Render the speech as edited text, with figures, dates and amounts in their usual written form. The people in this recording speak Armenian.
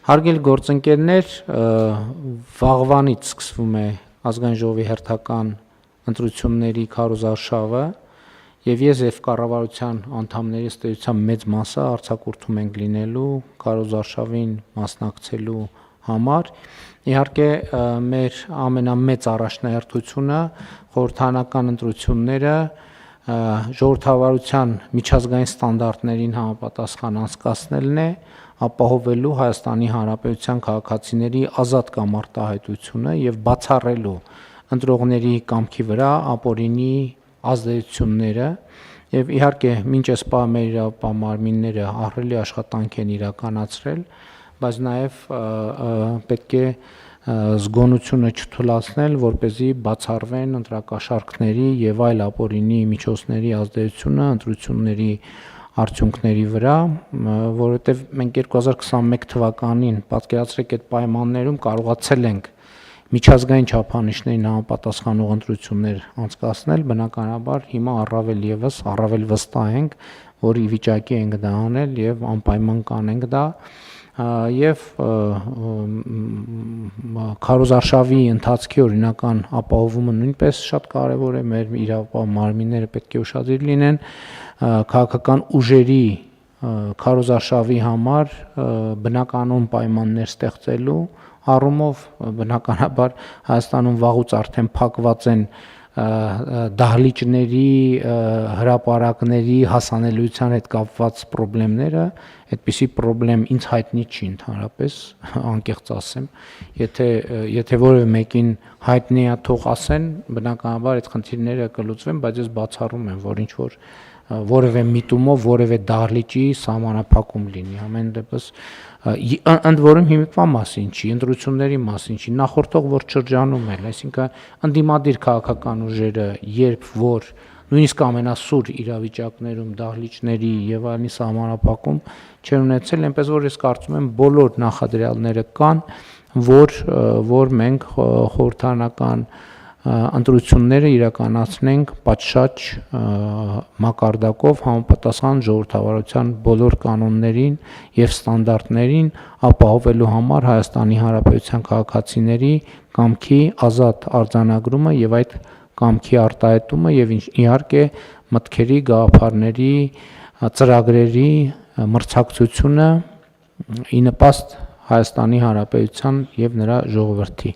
Հարգելի գործընկերներ, վաղվանից սկսվում է ազգային ժողովի հերթական ընտրությունների քարոզարշավը եւ ես եւ կառավարության անդամների ըստ էության մեծ մասը արձակուրդում ենք լինելու քարոզարշավին մասնակցելու համար։ Իհարկե մեր ամենամեծ առաջնահերթությունը խորհրդարանական ընտրությունները ժողովրդավարության միջազգային ստանդարտներին համապատասխան անցկացնելն է, ապահովելու Հայաստանի Հանրապետության քաղաքացիների ազատ կամ արտահայտությունը եւ բացառելու ընտրողների կամքի վրա ապօրինի ազդեցությունները եւ իհարկե մինչ այս պահը մեր իրավապահ մարմինները ահռելի աշխատանք են իրականացրել, բայց նաեւ պետք է զգոնությունը չթույլատրել, որպեսզի բացառվեն ընտրակաշառքների եւ այլ ապօրինի միջոցների ազդեցությունը ընտրությունների արդյունքների վրա, որովհետև մենք 2021 թվականին պատկերացրեք այդ պայմաններում կարողացել ենք միջազգային չափանիշներին համապատասխանող ընտրություններ անցկացնել, բնականաբար հիմա առավել վստահ ենք, որ ի վիճակի ենք դա անել եւ անպայման կանենք դա եւ քարոզարշավի ընթացքի օրինական ապահովումը նույնպես շատ կարեւոր է, մեր իրավապահ մարմինները պետք է ուշադիր լինեն քաղաքական ուժերի քարոզարշավի համար բնականոն պայմաններ ստեղծելու առումով բնականաբար Հայաստանում վաղուց արդեն փակված են դահլիճների, հրապարակների հասանելիության հետ կապված խնդիրները, այդպիսի խնդրեմ ինձ հայտնի չի ընդհանրապես, անկեղծ ասեմ, եթե որևէ մեկին հայտնի է թող ասեն, բնականաբար այդ խնդիրները կլուծվեն, բայց ես բացառում եմ, որ ինչ-որ որևէ միտումով որևէ դահլիճի սահմանափակում լինի, ամեն դեպս ընդ որում հիմիկվա մասին չի, ընտրությունների մասին չի, նախորդող որ շրջանում էլ, այսինքն ընդդիմադիր քաղաքական ուժերը, երբ որ նույնիսկ ամենասուր իրավիճակներում դահլիճների եւ այլնի սահմանափակում չեն ունեցել, այնպես որ ես կարծում եմ բոլոր նախադրյալները կան, որ մենք խորհրդարանական ընտրությունները իրականացնենք պատշաճ մակարդակով համապատասխան ժողովրդավարության բոլոր կանոններին եւ ստանդարտներին ապահովելու համար Հայաստանի Հանրապետության քաղաքացիների կամքի ազատ արձանագրումը եւ այդ կամքի արտահայտումը եւ իհարկե մտքերի, գաղափարների, ծրագրերի մրցակցությունը ի նպաստ Հայաստանի Հանրապետության եւ նրա ժողովրդի